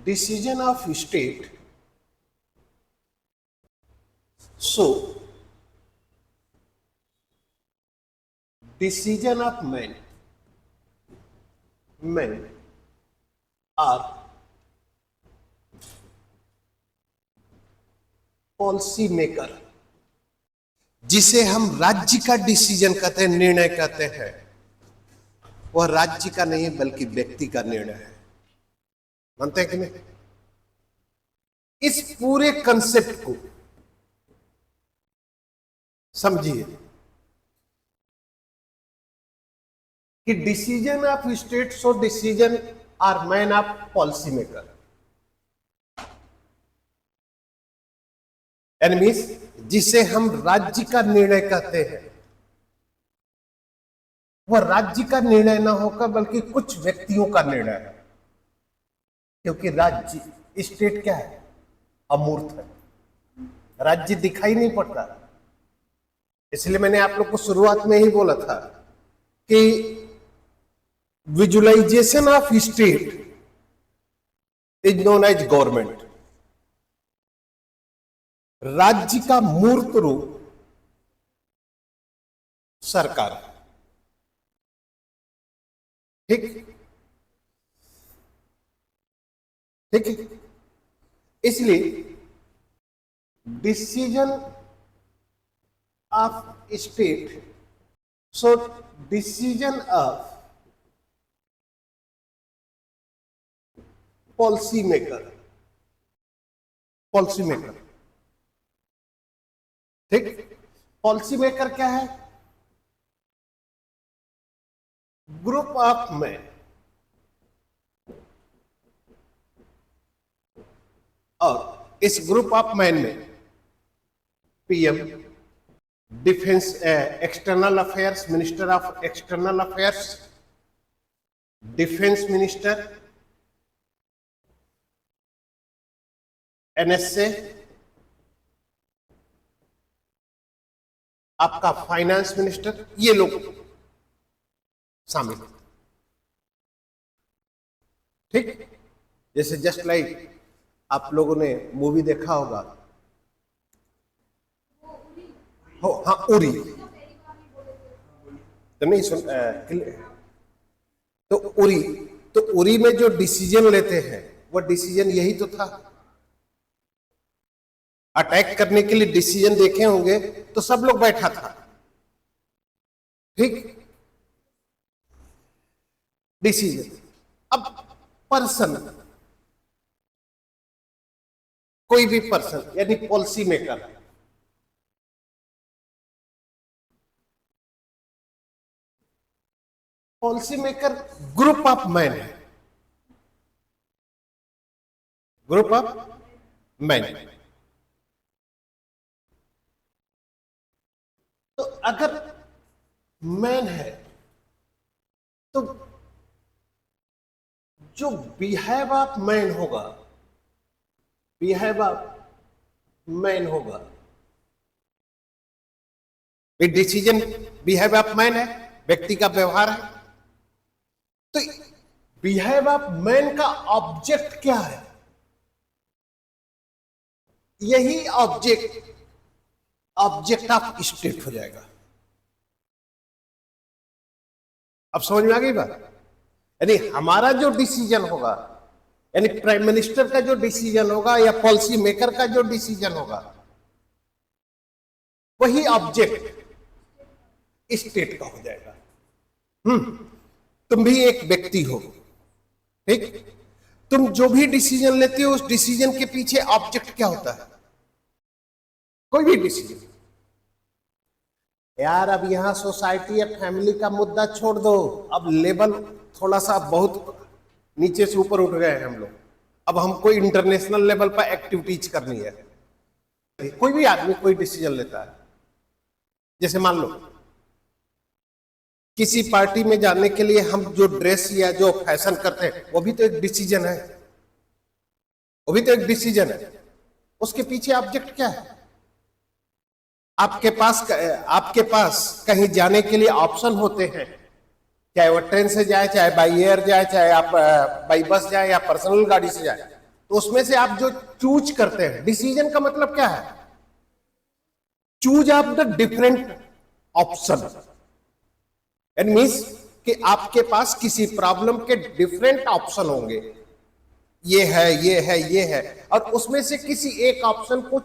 decision of state, so decision of men are policy maker, जिसे हम राज्य का डिसीजन कहते हैं, निर्णय कहते हैं, वह राज्य का नहीं बल्कि व्यक्ति का निर्णय है। मानते हैं कि नहीं? इस पूरे कंसेप्ट को समझिए कि decision of state, so decision are man of policy maker. Enemies, जिसे हम राज्य का निर्णय कहते हैं, वह राज्य का निर्णय ना होकर बल्कि कुछ व्यक्तियों का निर्णय है। क्योंकि राज्य, स्टेट क्या है? अमूर्त है, राज्य दिखाई नहीं पड़ता। इसलिए मैंने आप लोग को शुरुआत में ही बोला था कि visualization of state is known as government. राज्य का मूर्त रूप सरकार है। ठीक ठीक है। इसलिए decision of state, so decision of policy maker, ठीक। पॉलिसी मेकर क्या है? ग्रुप ऑफ मैन, और इस ग्रुप ऑफ मैन में PM, defence, external affairs, minister of external affairs, defence minister, NSA, आपका फाइनेंस मिनिस्टर, ये लोग शामिल। ठीक। जैसे जस्ट लाइक आप लोगों ने मूवी देखा होगा, हो हाँ, उरी। तो नहीं सुन, तो उरी में जो डिसीजन लेते हैं, वो डिसीजन यही तो था। अटैक करने के लिए डिसीजन देखे होंगे तो सब लोग बैठा था। ठीक। डिसीजन। अब पर्सन, कोई भी पर्सन यानी policy maker, group of man है, ग्रुप ऑफ मैन। तो अगर मैन है तो जो बिहेव ऑफ मैन होगा, डिसीजन बिहेव ऑफ मैन है, व्यक्ति का व्यवहार है। तो बिहेव ऑफ मैन का ऑब्जेक्ट क्या है? यही ऑब्जेक्ट ऑफ स्टेट हो जाएगा। अब समझ में आ गई बात? यानी हमारा जो डिसीजन होगा, यानी प्राइम मिनिस्टर का जो डिसीजन होगा या पॉलिसी मेकर का जो डिसीजन होगा, वही ऑब्जेक्ट स्टेट का हो जाएगा। तुम भी एक व्यक्ति हो, ठीक। तुम जो भी डिसीजन लेते हो, उस डिसीजन के पीछे ऑब्जेक्ट क्या होता है? कोई भी डिसीजन। यार अब यहां सोसाइटी या फैमिली का मुद्दा छोड़ दो, अब लेवल थोड़ा सा बहुत नीचे से ऊपर उठ गए हैं हम लोग। अब हमको इंटरनेशनल लेवल पर एक्टिविटीज करनी है। कोई भी आदमी कोई डिसीजन लेता है, जैसे मान लो किसी पार्टी में जाने के लिए हम जो ड्रेस या जो फैशन करते हैं, वो भी तो एक डिसीजन है, उसके पीछे ऑब्जेक्ट क्या है? आपके पास कहीं जाने के लिए ऑप्शन होते हैं, चाहे वो ट्रेन से जाए, चाहे बाई एयर जाए, चाहे आप बाई बस जाए या पर्सनल गाड़ी से जाए, तो उसमें से आप जो चूज करते हैं, डिसीजन का मतलब क्या है? Choose of the different option. It means कि आपके पास किसी प्रॉब्लम के डिफरेंट ऑप्शन होंगे, ये है, ये है, ये है, और उसमें से किसी एक ऑप्शन को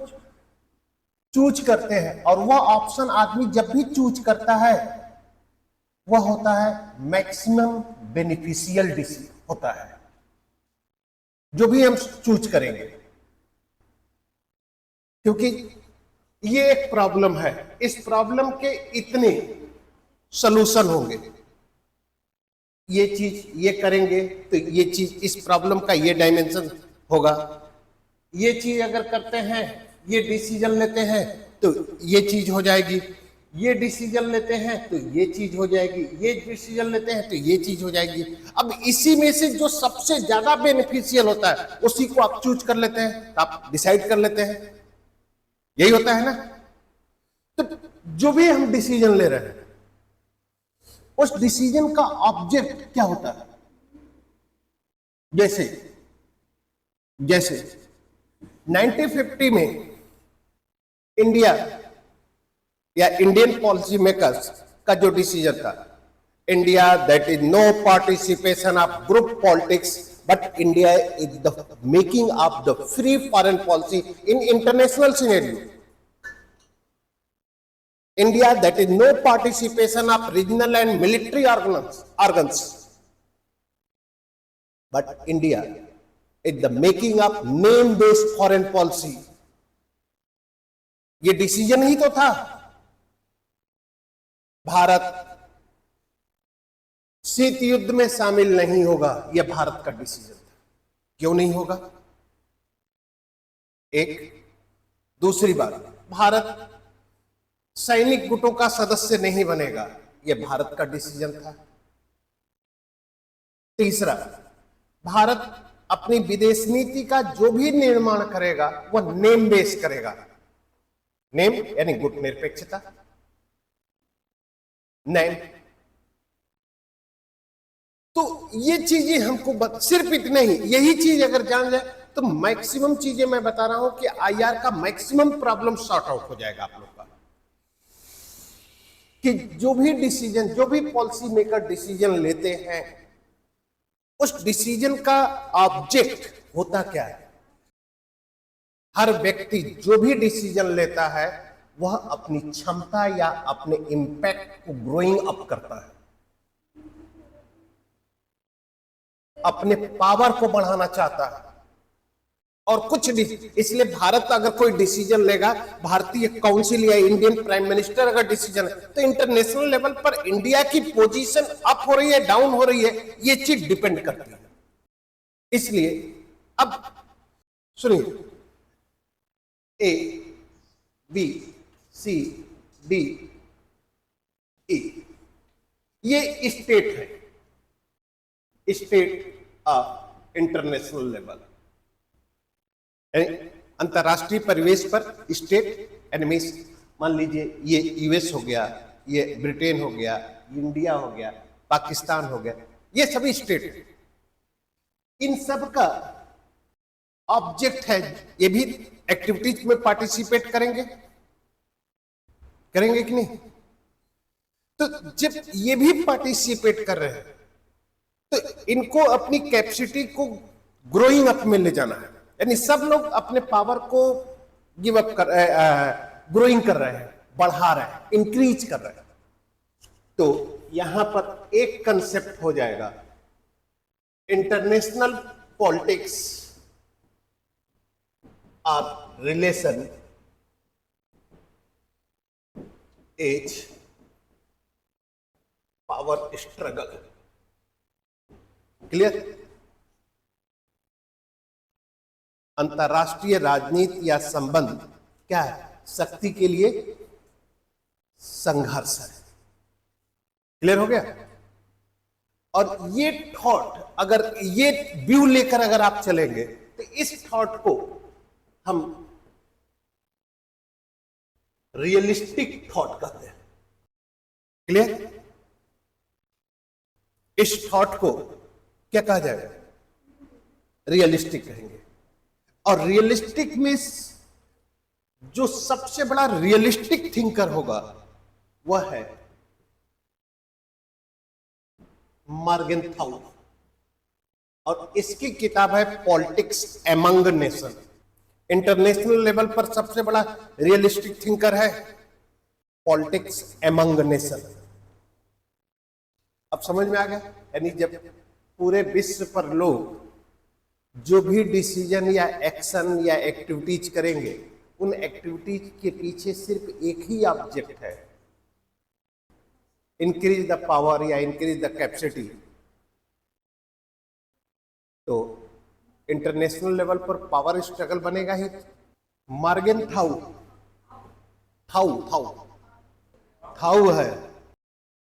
चूज करते हैं, और वह ऑप्शन आदमी जब भी चूज करता है वह होता है मैक्सिमम बेनिफिशियल डिसीजन होता है, जो भी हम चूज करेंगे। क्योंकि ये एक प्रॉब्लम है, इस प्रॉब्लम के इतने सॉल्यूशन होंगे, ये चीज ये करेंगे तो ये चीज, इस प्रॉब्लम का ये डायमेंशन होगा, ये चीज अगर करते हैं, ये डिसीजन लेते हैं तो ये चीज हो जाएगी, ये डिसीजन लेते हैं तो ये चीज हो जाएगी, ये डिसीजन लेते हैं तो ये चीज हो जाएगी। अब इसी में से जो सबसे ज्यादा बेनिफिशियल होता है उसी को आप चूज कर लेते हैं, तो आप डिसाइड कर लेते हैं, यही होता है ना। तो जो भी हम डिसीजन ले रहे हैं उस डिसीजन का ऑब्जेक्ट क्या होता है? जैसे 1950 में इंडिया या इंडियन पॉलिसी मेकर्स का जो डिसीजन था, India that is no participation of group politics but India is the making of the free foreign policy in international scenario. India that is no participation of regional and military organs, but India is the making of name-based foreign policy। ये decision ही तो था। भारत शीत युद्ध में शामिल नहीं होगा, यह भारत का डिसीजन था। क्यों नहीं होगा? एक दूसरी बात, भारत सैनिक गुटों का सदस्य नहीं बनेगा, यह भारत का डिसीजन था। तीसरा, भारत अपनी विदेश नीति का जो भी निर्माण करेगा वह नेम बेस करेगा। नेम यानी गुट निरपेक्षता, नेम। तो ये चीजें हमको सिर्फ इतने ही, यही चीज अगर जान जाए तो मैक्सिमम चीजें मैं बता रहा हूं कि आईआर का मैक्सिमम प्रॉब्लम सॉर्ट आउट हो जाएगा आप लोग का। कि जो भी डिसीजन, जो भी पॉलिसी मेकर डिसीजन लेते हैं उस डिसीजन का ऑब्जेक्ट होता क्या है? हर व्यक्ति जो भी डिसीजन लेता है वह अपनी क्षमता या अपने इंपैक्ट को ग्रोइंग अप करता है, अपने पावर को बढ़ाना चाहता है, और कुछ इसलिए भारत अगर कोई डिसीजन लेगा, भारतीय काउंसिल या इंडियन प्राइम मिनिस्टर अगर डिसीजन है, तो इंटरनेशनल लेवल पर इंडिया की पोजीशन अप हो रही है, डाउन हो रही है, ये चीज डिपेंड करती है। इसलिए अब सुनिए, A B C D E ये स्टेट है, स्टेट ऑफ इंटरनेशनल लेवल, अंतरराष्ट्रीय परिवेश पर स्टेट एनिमीज। मान लीजिए ये यूएस हो गया, ये ब्रिटेन हो गया, इंडिया हो गया, पाकिस्तान हो गया, ये सभी स्टेट है। इन सब का ऑब्जेक्ट है, ये भी एक्टिविटीज में पार्टिसिपेट करेंगे कि नहीं? तो जब ये भी पार्टिसिपेट कर रहे हैं तो इनको अपनी कैपेसिटी को ग्रोइंग अप में ले जाना है, यानी सब लोग अपने पावर को गिव अप कर रहे हैं, ग्रोइंग कर रहे हैं, बढ़ा रहे हैं, इंक्रीज कर रहे हैं। तो यहां पर एक कंसेप्ट हो जाएगा, इंटरनेशनल पॉलिटिक्स और relation is power struggle. Clear? अंतरराष्ट्रीय राजनीति या संबंध क्या है? शक्ति के लिए संघर्ष है। क्लियर हो गया? और ये थॉट, अगर ये व्यू लेकर अगर आप चलेंगे तो इस थॉट को हम रियलिस्टिक थॉट कहते हैं। क्लियर? इस थॉट को क्या कहा जाएगा? रियलिस्टिक कहेंगे। और रियलिस्टिक में जो सबसे बड़ा रियलिस्टिक थिंकर होगा वह है मॉर्गेनथाउ, और इसकी किताब है politics among nation. International level पर सबसे बड़ा रियलिस्टिक थिंकर है पॉलिटिक्स एमंग नेशन। अब समझ में आ गया? यानी जब पूरे विश्व पर लोग जो भी डिसीजन या एक्शन या एक्टिविटीज करेंगे, उन एक्टिविटीज के पीछे सिर्फ एक ही ऑब्जेक्ट है, इंक्रीज द पावर या इंक्रीज द कैपेसिटी। तो इंटरनेशनल लेवल पर पावर स्ट्रगल बनेगा ही। मॉर्गेनथाउ थाउ है,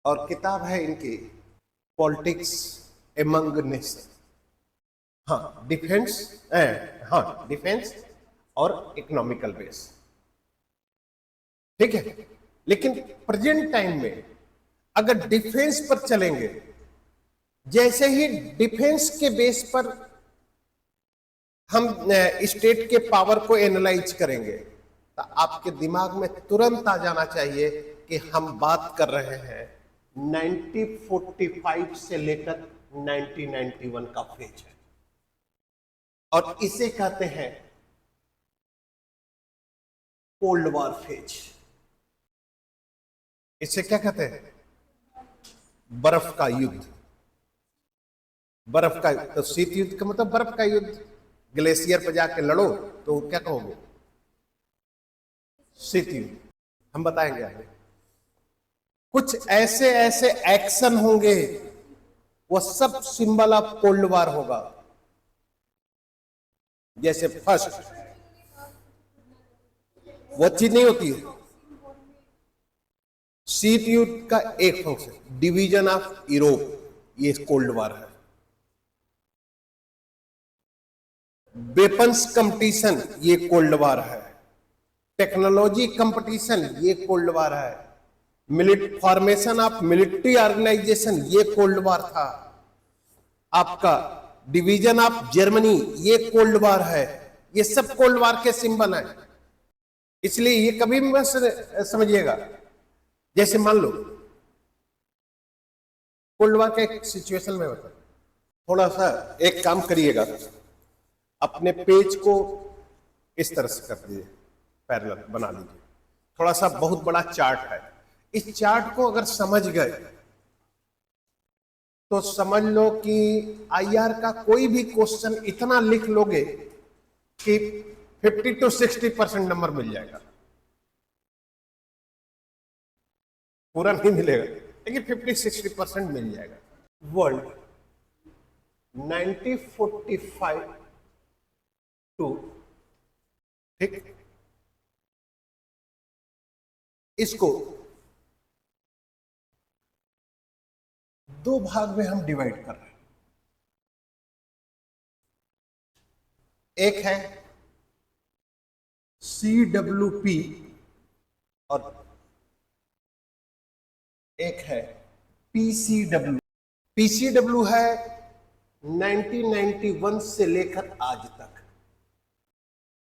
और किताब है इनकी पॉलिटिक्स एमंग नेशन। हाँ, डिफेंस और इकोनॉमिकल बेस, ठीक है। लेकिन प्रेजेंट टाइम में अगर डिफेंस पर चलेंगे, जैसे ही डिफेंस के बेस पर हम स्टेट के पावर को एनालाइज करेंगे, तो आपके दिमाग में तुरंत आ जाना चाहिए कि हम बात कर रहे हैं 1945 से लेकर 1991 का फेज है, और इसे कहते हैं कोल्ड वॉर फेज। इसे क्या कहते हैं? बर्फ का युद्ध। बर्फ का, तो शीत युद्ध का मतलब बर्फ का युद्ध। ग्लेशियर पर जाके लड़ो तो क्या कहोगे? शीत युद्ध। हम बताएंगे आगे। कुछ ऐसे ऐसे एक्शन होंगे, वो सब सिंबल ऑफ कोल्ड वॉर होगा। जैसे फर्स्ट, वो चीज नहीं होती है। शीत युद्ध का एक फंक्शन डिवीजन ऑफ यूरोप, ये कोल्ड वॉर है। वेपन्स कंपटीशन, ये कोल्ड वॉर है। टेक्नोलॉजी कंपटीशन, ये कोल्ड वॉर है। फॉर्मेशन ऑफ मिलिट्री ऑर्गेनाइजेशन, ये कोल्ड वॉर था। आपका डिवीजन ऑफ जर्मनी, ये कोल्ड वॉर है। ये सब कोल्ड वॉर के सिंबल हैं। इसलिए ये कभी भी मत समझिएगा। जैसे मान लो कोल्ड वॉर का एक सिचुएशन में बता, थोड़ा सा एक काम करिएगा, अपने पेज को इस तरह से कर दीजिए, पैरेलल बना लीजिए। थोड़ा सा बहुत बड़ा चार्ट है, इस चार्ट को अगर समझ गए तो समझ लो कि आईआर का कोई भी क्वेश्चन इतना लिख लोगे कि 50 to 60% नंबर मिल जाएगा। पूरा नहीं मिलेगा, लेकिन 50-60% मिल जाएगा। वर्ल्ड 1945 टू, ठीक, इसको दो भाग में हम डिवाइड कर रहे हैं। एक है CWP और एक है PCW। PCW है 1991 से लेकर आज तक,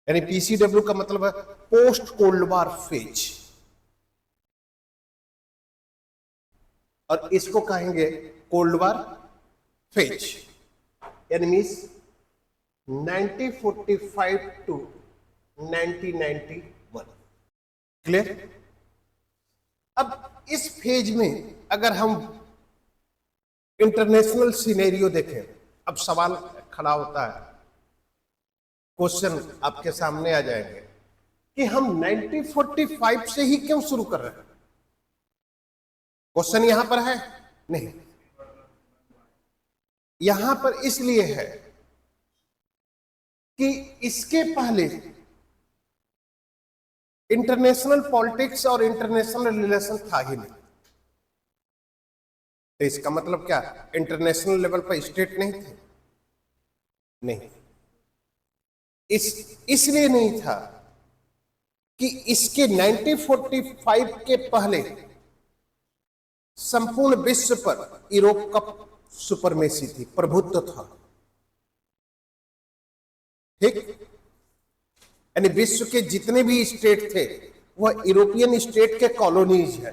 यानी PCW का मतलब है पोस्ट कोल्ड वॉर फेज, और इसको कहेंगे कोल्ड वॉर फेज, यानी मीन्स 1945 टू 1991। क्लियर? अब इस फेज में अगर हम इंटरनेशनल सिनेरियो देखें, अब सवाल खड़ा होता है, क्वेश्चन आपके सामने आ जाएंगे कि हम 1945 से ही क्यों शुरू कर रहे हैं। क्वेश्चन यहां पर है नहीं, यहां पर इसलिए है कि इसके पहले इंटरनेशनल पॉलिटिक्स और इंटरनेशनल रिलेशन था ही नहीं। तो इसका मतलब क्या, इंटरनेशनल लेवल पर स्टेट नहीं थे? नहीं, इसलिए नहीं था कि इसके 1945 के पहले संपूर्ण विश्व पर यूरोप का सुपरमेसी थी, प्रभुत्व था। ठीक, यानी विश्व के जितने भी स्टेट थे वह यूरोपियन स्टेट के कॉलोनीज है।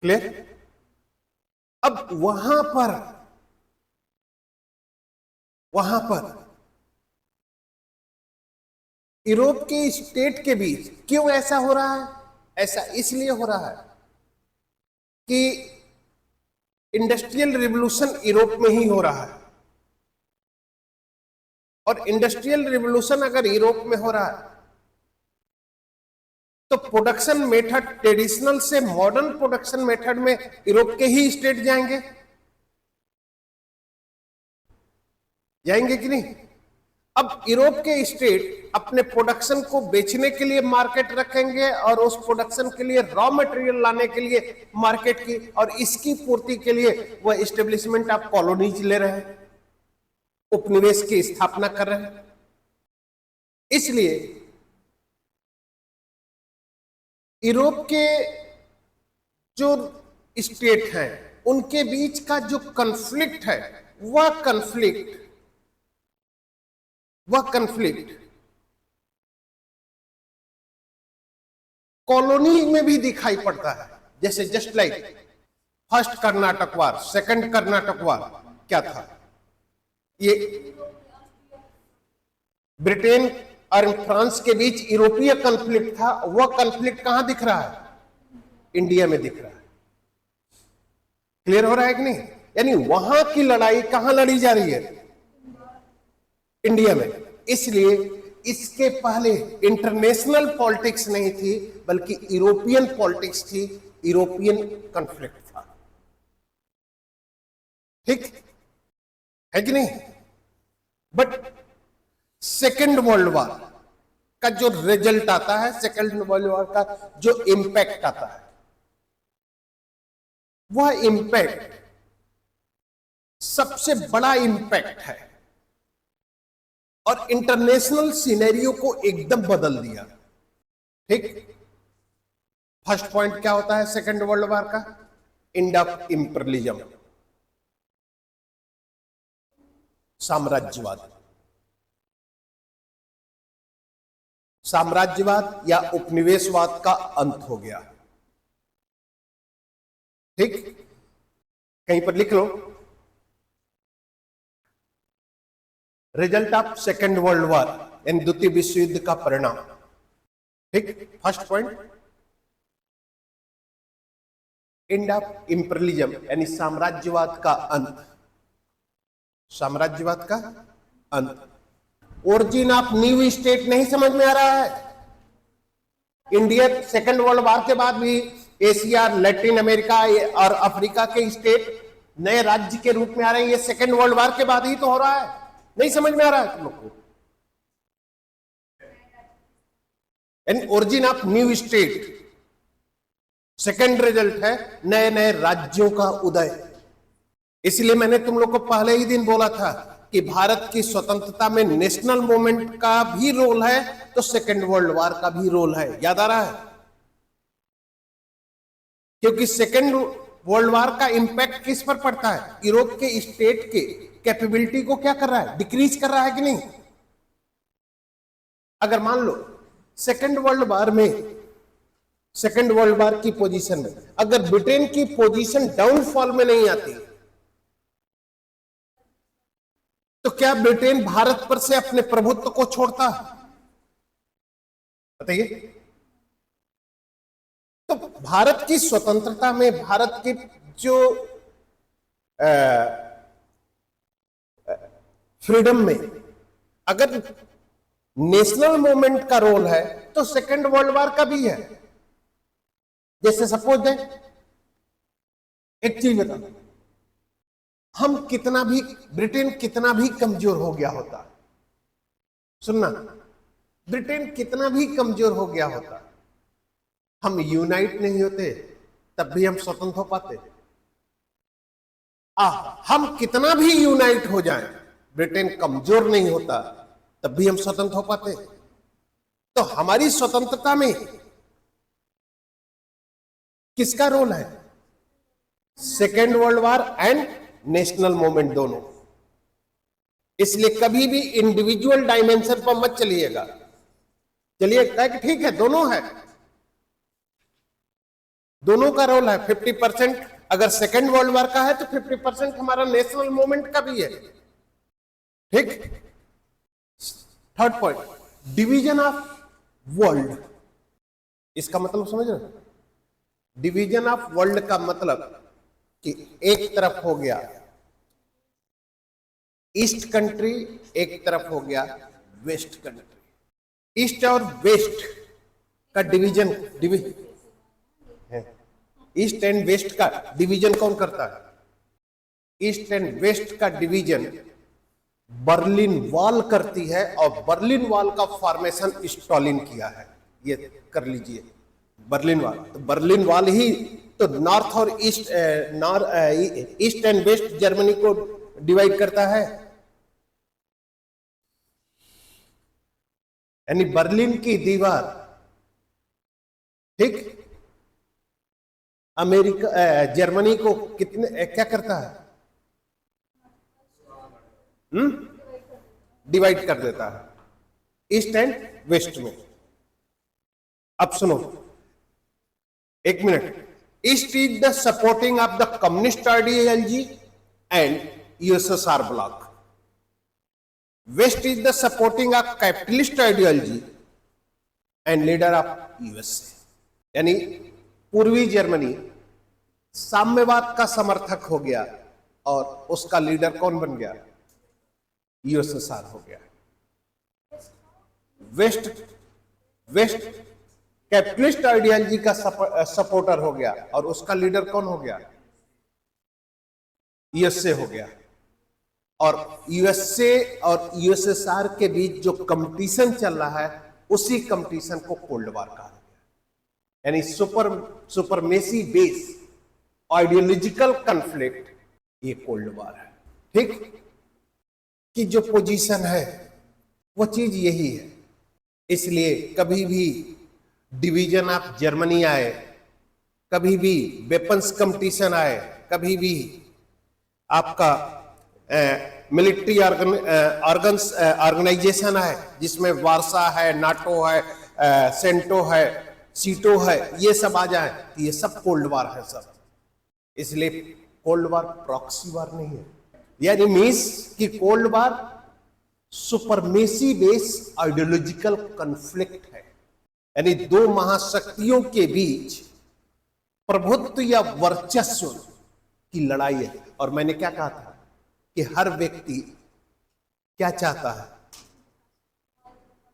क्लियर? अब वहां पर यूरोप के स्टेट के बीच क्यों ऐसा हो रहा है? ऐसा इसलिए हो रहा है कि इंडस्ट्रियल रिवॉल्यूशन यूरोप में ही हो रहा है, और इंडस्ट्रियल रिवॉल्यूशन अगर यूरोप में हो रहा है तो प्रोडक्शन मेथड ट्रेडिशनल से मॉडर्न प्रोडक्शन मेथड में यूरोप के ही स्टेट जाएंगे कि नहीं? अब यूरोप के स्टेट अपने प्रोडक्शन को बेचने के लिए मार्केट रखेंगे और उस प्रोडक्शन के लिए रॉ मटेरियल लाने के लिए मार्केट की, और इसकी पूर्ति के लिए वह एस्टेब्लिशमेंट ऑफ कॉलोनीज ले रहे हैं, उपनिवेश की स्थापना कर रहे हैं। इसलिए यूरोप के जो स्टेट हैं उनके बीच का जो कन्फ्लिक्ट है वह कन्फ्लिक्ट कॉलोनी में भी दिखाई पड़ता है। जैसे जस्ट लाइक फर्स्ट कर्नाटक वार, सेकंड कर्नाटक वार क्या था? ये ब्रिटेन और फ्रांस के बीच यूरोपीय कॉन्फ्लिक्ट था। वह कॉन्फ्लिक्ट कहां दिख रहा है? इंडिया में दिख रहा है। क्लियर हो रहा है कि नहीं? यानी वहां की लड़ाई कहां लड़ी जा रही है? इंडिया में। इसलिए इसके पहले इंटरनेशनल पॉलिटिक्स नहीं थी बल्कि यूरोपियन पॉलिटिक्स थी, यूरोपियन कॉन्फ्लिक्ट था। ठीक है कि नहीं? बट सेकेंड वर्ल्ड वॉर का जो रिजल्ट आता है, सेकेंड वर्ल्ड वॉर का जो इंपैक्ट आता है, वह इंपैक्ट सबसे बड़ा इंपैक्ट है और इंटरनेशनल सिनेरियो को एकदम बदल दिया। ठीक? फर्स्ट पॉइंट क्या होता है सेकेंड वर्ल्ड वॉर का? एंड ऑफ इंपीरियलिज्म, साम्राज्यवाद या उपनिवेशवाद का अंत हो गया। ठीक? कहीं पर लिख लो, result of second world war यानी द्वितीय विश्व युद्ध का परिणाम। ठीक? First point, end of imperialism यानी साम्राज्यवाद का अंत, साम्राज्यवाद का अंत। ओरिजिन ऑफ न्यू स्टेट नहीं समझ में आ रहा है? इंडिया सेकेंड वर्ल्ड वॉर के बाद भी एशिया, लैटिन अमेरिका और अफ्रीका के स्टेट नए राज्य के रूप में आ रहे हैं। ये सेकेंड वर्ल्ड वॉर के बाद ही तो हो रहा है। नहीं समझ में आ रहा है तुम लोग को? And origin of new state, second result है नए नए राज्यों का उदय। इसलिए मैंने तुम लोग को पहले ही दिन बोला था कि भारत की स्वतंत्रता में नेशनल मूवमेंट का भी रोल है तो सेकेंड वर्ल्ड वॉर का भी रोल है। याद आ रहा है? क्योंकि सेकेंड वर्ल्ड वॉर का इंपैक्ट किस पर पड़ता है? यूरोप के स्टेट के कैपेबिलिटी को क्या कर रहा है? डिक्रीज कर रहा है कि नहीं? अगर मान लो सेकेंड वर्ल्ड वॉर में, सेकेंड वर्ल्ड वॉर की पोजीशन में अगर ब्रिटेन की पोजीशन डाउनफॉल में नहीं आती तो क्या ब्रिटेन भारत पर से अपने प्रभुत्व को छोड़ता? बताइए। तो भारत की स्वतंत्रता में, भारत की जो फ्रीडम में अगर नेशनल मूवमेंट का रोल है तो सेकेंड वर्ल्ड वॉर का भी है। जैसे सपोज दें, एक चीज बता, हम कितना भी, ब्रिटेन कितना भी कमजोर हो गया होता, सुनना, ब्रिटेन कितना भी कमजोर हो गया होता, हम यूनाइट नहीं होते तब भी हम स्वतंत्र हो पाते। हम कितना भी यूनाइट हो जाएं, ब्रिटेन कमजोर नहीं होता तब भी हम स्वतंत्र हो पाते। तो हमारी स्वतंत्रता में किसका रोल है? Second world war and national movement दोनों। इसलिए कभी भी इंडिविजुअल डायमेंशन पर मत चलिएगा। चलिए ठीक है, दोनों है, दोनों का रोल है। 50% अगर सेकेंड वर्ल्ड वॉर का है तो 50% हमारा नेशनल मूवमेंट का भी है। ठीक। Third point, division of world, इसका मतलब समझ रहे? डिवीजन ऑफ वर्ल्ड का मतलब कि एक तरफ हो गया ईस्ट कंट्री, एक तरफ हो गया वेस्ट कंट्री। ईस्ट और वेस्ट का डिवीजन है। ईस्ट एंड वेस्ट का डिवीजन कौन करता है? ईस्ट एंड वेस्ट का डिवीजन बर्लिन वॉल करती है, और बर्लिन वॉल का फॉर्मेशन स्टालिन किया है। ये कर लीजिए, बर्लिन वॉल। तो बर्लिन वॉल ही तो नॉर्थ और east east and west Germany को डिवाइड करता है। यानी बर्लिन की दीवार, ठीक, अमेरिका जर्मनी को कितने क्या करता है? डिवाइड कर देता है ईस्ट एंड वेस्ट में। अब सुनो एक minute. East is the supporting of the communist ideology and USSR bloc. West is the supporting of capitalist ideology and leader of USA. यानी पूर्वी जर्मनी साम्यवाद का समर्थक हो गया, और उसका लीडर कौन बन गया? यूएसएसआर हो गया। वेस्ट कैपिटलिस्ट आइडियोलॉजी का सपोर्टर हो गया, और उसका लीडर कौन हो गया? यूएसए हो गया। और यूएसए और यूएसएसआर के बीच जो कंपटीशन चल रहा है, उसी कंपटीशन को कोल्ड वॉर कहा गया। यानी सुपरमेसी बेस आइडियोलॉजिकल कॉन्फ्लिक्ट, ये कोल्ड वॉर है। ठीक, कि जो पोजीशन है वो चीज यही है। इसलिए कभी भी डिवीजन ऑफ जर्मनी आए, कभी भी वेपन्स कंपटीशन आए, कभी भी आपका मिलिट्री ऑर्गेनाइजेशन है जिसमें वार्सा है, नाटो है, सेंटो है, सीटो है, ये सब आ जाए तो ये सब कोल्ड वॉर है सब। इसलिए कोल्ड वॉर प्रॉक्सी वॉर नहीं है। यानी मीन्स कि cold war supremacy base ideological conflict है। यानी दो महाशक्तियों के बीच प्रभुत्व या वर्चस्व की लड़ाई है। और मैंने क्या कहा था कि हर व्यक्ति क्या चाहता है?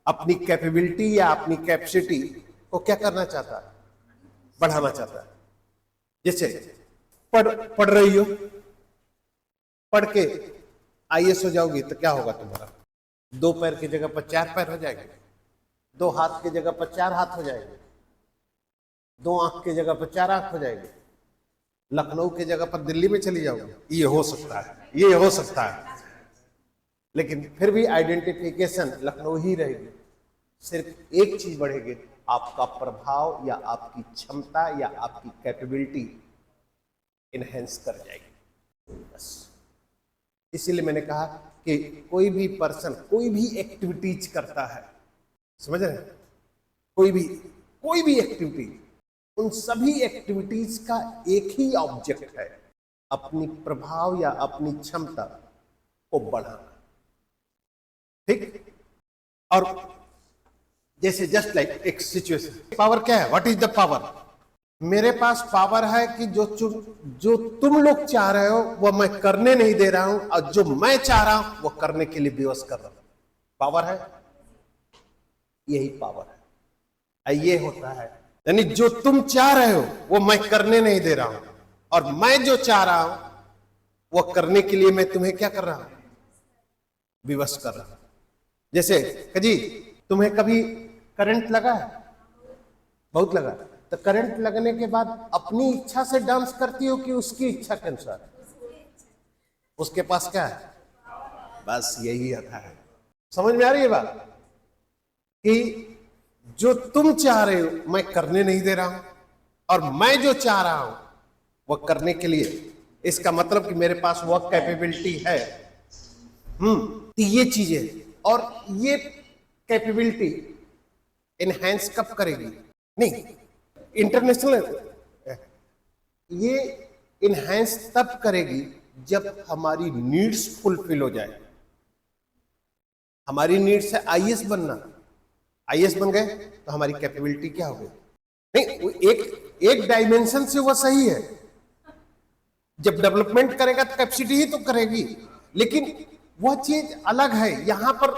अपनी कैपेबिलिटी या अपनी कैपेसिटी को क्या करना चाहता है? बढ़ाना चाहता है। जैसे पढ़ रही हो, पढ़ के आईएएस हो जाओगी तो क्या होगा तुम्हारा? 2 पैर की जगह पर 4 पैर हो जाएंगे, 2 हाथ की जगह पर 4 हाथ हो जाएंगे, 2 आंख की जगह पर 4 आंख हो जाएंगे, लखनऊ की जगह पर दिल्ली में चली जाओगी। ये हो सकता है, ये हो सकता है, लेकिन फिर भी आइडेंटिफिकेशन लखनऊ ही रहेगी। सिर्फ एक चीज बढ़ेगी, आपका प्रभाव या आपकी क्षमता या आपकी कैपेबिलिटी इनहेंस कर जाएगी, बस। इसीलिए मैंने कहा कि कोई भी पर्सन कोई भी एक्टिविटीज करता है, समझ रहे हैं? कोई भी एक्टिविटी, उन सभी एक्टिविटीज का एक ही ऑब्जेक्ट है, अपनी प्रभाव या अपनी क्षमता को बढ़ाना। ठीक। और जैसे जस्ट लाइक एक सिचुएशन, पावर क्या है? What is the power? मेरे पास पावर है कि जो तुम लोग चाह रहे हो वो मैं करने नहीं दे रहा हूं, और जो मैं चाह रहा हूं वो करने के लिए विवश कर रहा हूं। पावर है, यही पावर है। ये होता है, यानी जो तुम चाह रहे हो वो मैं करने नहीं दे रहा हूं, और मैं जो चाह रहा हूं वो करने के लिए मैं तुम्हें क्या कर रहा हूं? विवश कर रहा हूं। जैसे जी तुम्हें कभी करंट लगा है? बहुत लगा। तो करंट लगने के बाद अपनी इच्छा से डांस करती हो कि उसकी इच्छा के अनुसार? उसके पास क्या है? बस यही आता है। समझ में आ रही है बात? कि जो तुम चाह रहे हो मैं करने नहीं दे रहा हूं, और मैं जो चाह रहा हूं वो करने के लिए, इसका मतलब कि मेरे पास वह कैपेबिलिटी है। तो ये चीजें, और ये कैपेबिलिटी इनहेंस कब करेगी? नहीं, इंटरनेशनल ये इनहेंस तब करेगी जब हमारी नीड्स फुलफिल हो जाए। हमारी नीड्स है आईएएस बनना, आईएएस बन गए तो हमारी कैपेबिलिटी क्या हो गई? नहीं, वो एक डायमेंशन से वो सही है, जब डेवलपमेंट करेगा तो कैपेसिटी ही तो करेगी, लेकिन वह चीज अलग है। यहां पर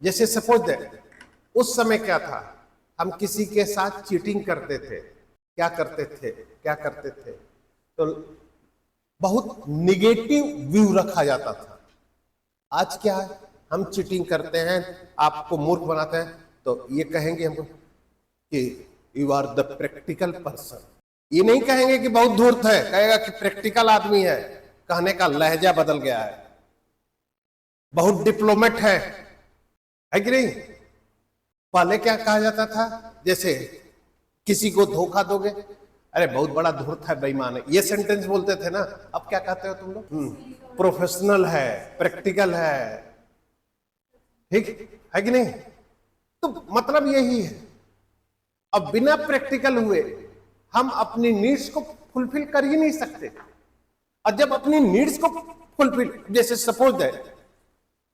जैसे सपोज दैट उस समय क्या था, हम किसी के साथ चीटिंग करते थे, क्या करते थे, तो बहुत निगेटिव व्यू रखा जाता था। आज क्या है, हम चीटिंग करते हैं, आपको मूर्ख बनाते हैं, तो ये कहेंगे हमको कि you are the practical person. ये नहीं कहेंगे कि बहुत धूर्त है, कहेगा कि प्रैक्टिकल आदमी है। कहने का लहजा बदल गया है, बहुत डिप्लोमेट है कि नहीं? पहले क्या कहा जाता था, जैसे किसी को धोखा दोगे, अरे बहुत बड़ा धूर्त है, बेईमान है, ये सेंटेंस बोलते थे ना। अब क्या कहते हो तुम लोग? प्रोफेशनल है, प्रैक्टिकल है, ठीक है कि नहीं? तो मतलब यही है। अब बिना प्रैक्टिकल हुए हम अपनी नीड्स को फुलफिल कर ही नहीं सकते। और जब अपनी नीड्स को फुलफिल, जैसे सपोज है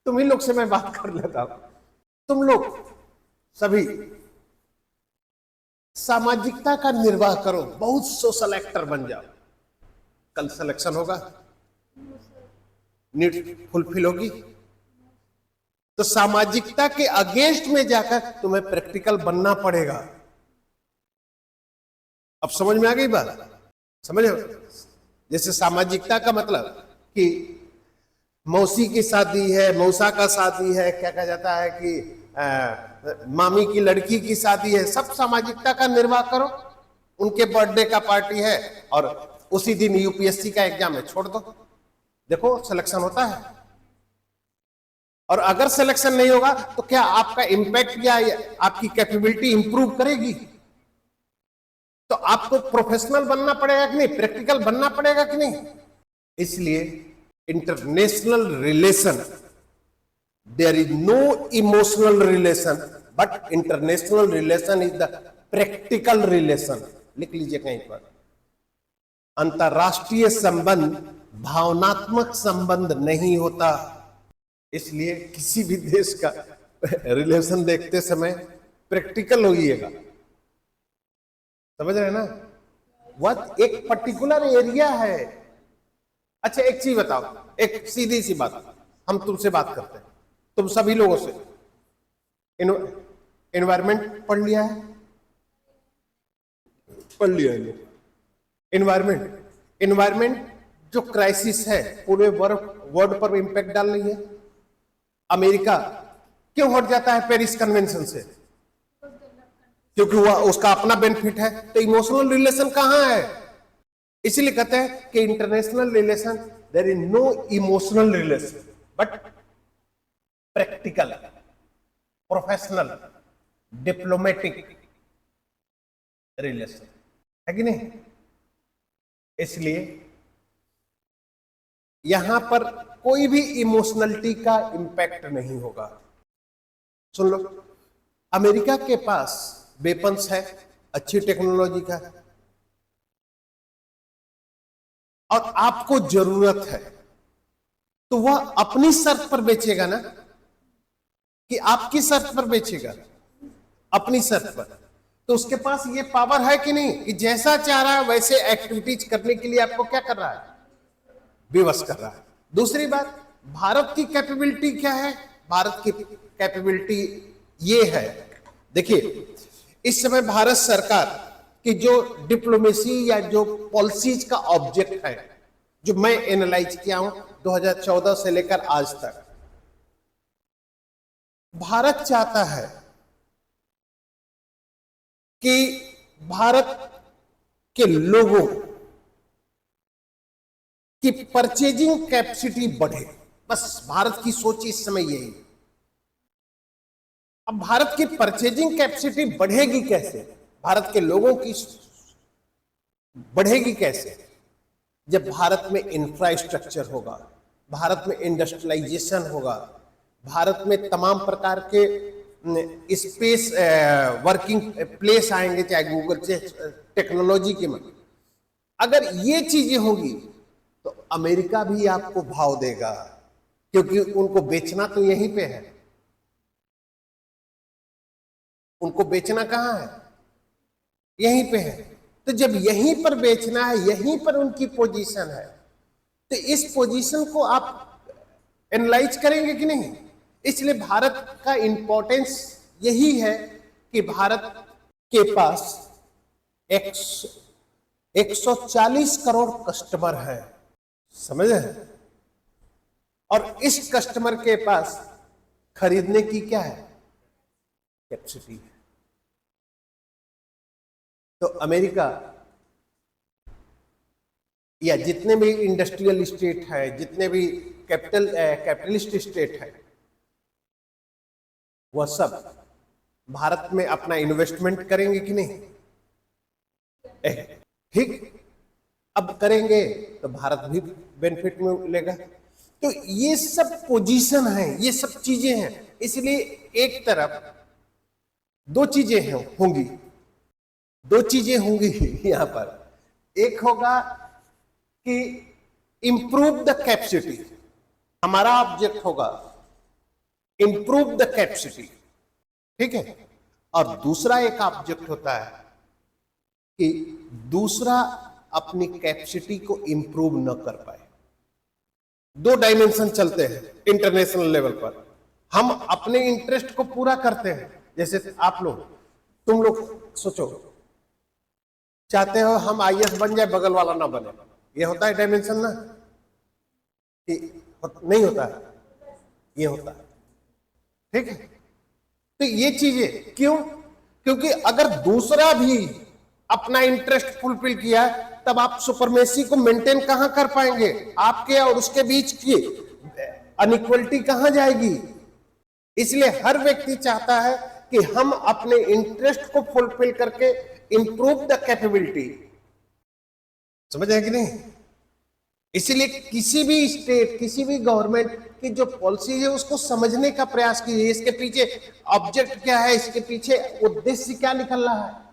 तुम ही लोग से मैं बात कर लेता हूं, तुम लोग सभी सामाजिकता का निर्वाह करो, बहुत सोशल एक्टर बन जाओ, कल सिलेक्शन होगा, नीड फुलफिल होगी, तो सामाजिकता के अगेंस्ट में जाकर तुम्हें प्रैक्टिकल बनना पड़ेगा। अब समझ में आ गई बात? समझे? जैसे सामाजिकता का मतलब कि मौसी की शादी है, मौसा का शादी है, क्या कहा जाता है कि मामी की लड़की की शादी है, सब सामाजिकता का निर्वाह करो। उनके बर्थडे का पार्टी है और उसी दिन यूपीएससी का एग्जाम है, छोड़ दो, देखो सिलेक्शन होता है। और अगर सिलेक्शन नहीं होगा तो क्या आपका इंपैक्ट या आपकी कैपेबिलिटी इंप्रूव करेगी? तो आपको प्रोफेशनल बनना पड़ेगा कि नहीं, प्रैक्टिकल बनना पड़ेगा कि नहीं? इसलिए international relation, there is no emotional relation, but international relation is the practical relation. लिख लीजिए कहीं पर, अंतरराष्ट्रीय संबंध भावनात्मक संबंध नहीं होता। इसलिए किसी भी देश का रिलेशन देखते समय प्रैक्टिकल होइएगा, समझ रहे हैं ना? वह एक पर्टिकुलर एरिया है। अच्छा एक चीज बताओ, एक सीधी सी बात, हम तुमसे बात करते हैं, तुम सभी लोगों से एनवायरमेंट पढ़ लिया है? पढ़ लिया है। एनवायरमेंट जो क्राइसिस है पूरे वर्ल्ड पर इंपैक्ट डाल रही है। अमेरिका क्यों हट जाता है पेरिस कन्वेंशन से? क्योंकि वह उसका अपना बेनिफिट है। तो इमोशनल रिलेशन कहां है? इसलिए कहते हैं कि international relation, there is no emotional relation but practical, professional, diplomatic relation, है कि नहीं? इसलिए यहां पर कोई भी इमोशनलिटी का इंपैक्ट नहीं होगा। सुन लो, अमेरिका के पास वेपन्स है, अच्छी टेक्नोलॉजी का, और आपको जरूरत है, तो वह अपनी शर्त पर बेचेगा ना, कि आपकी शर्त पर बेचेगा? अपनी शर्त पर। तो उसके पास ये पावर है कि नहीं कि जैसा चाह रहा है वैसे एक्टिविटीज करने के लिए आपको क्या कर रहा है? विवश कर रहा है। दूसरी बात, भारत की कैपेबिलिटी क्या है? भारत की कैपेबिलिटी ये है, देखिए इस समय भारत सरकार की जो डिप्लोमेसी या जो पॉलिसीज का ऑब्जेक्ट है, जो मैं एनालाइज किया हूं 2014 से लेकर आज तक, भारत चाहता है कि भारत के लोगों की परचेजिंग कैपेसिटी बढ़े। बस भारत की सोच इस समय यही। अब भारत की परचेजिंग कैपेसिटी बढ़ेगी कैसे? भारत के लोगों की बढ़ेगी कैसे? जब भारत में इंफ्रास्ट्रक्चर होगा, भारत में इंडस्ट्रियलाइजेशन होगा, भारत में तमाम प्रकार के स्पेस वर्किंग प्लेस आएंगे, चाहे गूगल से टेक्नोलॉजी के में, अगर ये चीजें होंगी तो अमेरिका भी आपको भाव देगा, क्योंकि उनको बेचना तो यहीं पे है। उनको बेचना कहां है? यहीं पे है। तो जब यहीं पर बेचना है, यहीं पर उनकी पोजीशन है, तो इस पोजीशन को आप एनालाइज करेंगे कि नहीं? इसलिए भारत का इंपॉर्टेंस यही है कि भारत के पास 140 करोड़ कस्टमर है, समझे? और इस कस्टमर के पास खरीदने की क्या है? कैपेसिटी है। तो अमेरिका या जितने भी इंडस्ट्रियल स्टेट है, जितने भी कैपिटलिस्ट स्टेट है, वह सब भारत में अपना इन्वेस्टमेंट करेंगे कि नहीं? ठीक, अब करेंगे तो भारत भी बेनिफिट में लेगा। तो ये सब पोजीशन है, ये सब चीजें हैं। इसलिए एक तरफ दो चीजें होंगी, दो चीजें होंगी यहां पर। एक होगा कि इंप्रूव द कैपेसिटी, हमारा ऑब्जेक्ट होगा इंप्रूव द कैपेसिटी, ठीक है। और दूसरा एक ऑब्जेक्ट होता है कि दूसरा अपनी कैपेसिटी को इंप्रूव न कर पाए। दो डायमेंशन चलते हैं इंटरनेशनल लेवल पर। हम अपने इंटरेस्ट को पूरा करते हैं, जैसे आप लोग, तुम लोग सोचो, चाहते हो हम आईएएस बन जाए, बगल वाला ना बने, ये होता है डायमेंशन ना? नहीं होता है, ये होता है, ठीक है। तो ये चीजें क्यों? क्योंकि अगर दूसरा भी अपना इंटरेस्ट फुलफिल किया तब आप सुपरमेसी को मेंटेन कहां कर पाएंगे? आपके और उसके बीच की अनइक्वलिटी कहां जाएगी? इसलिए हर व्यक्ति चाहता है कि हम अपने इंटरेस्ट को फुलफिल करके इंप्रूव द कैपेबिलिटी, समझ है कि नहीं? इसीलिए किसी भी स्टेट, किसी भी गवर्नमेंट की जो पॉलिसी है उसको समझने का प्रयास कीजिए। इसके पीछे ऑब्जेक्ट क्या है, इसके पीछे उद्देश्य क्या निकल रहा है।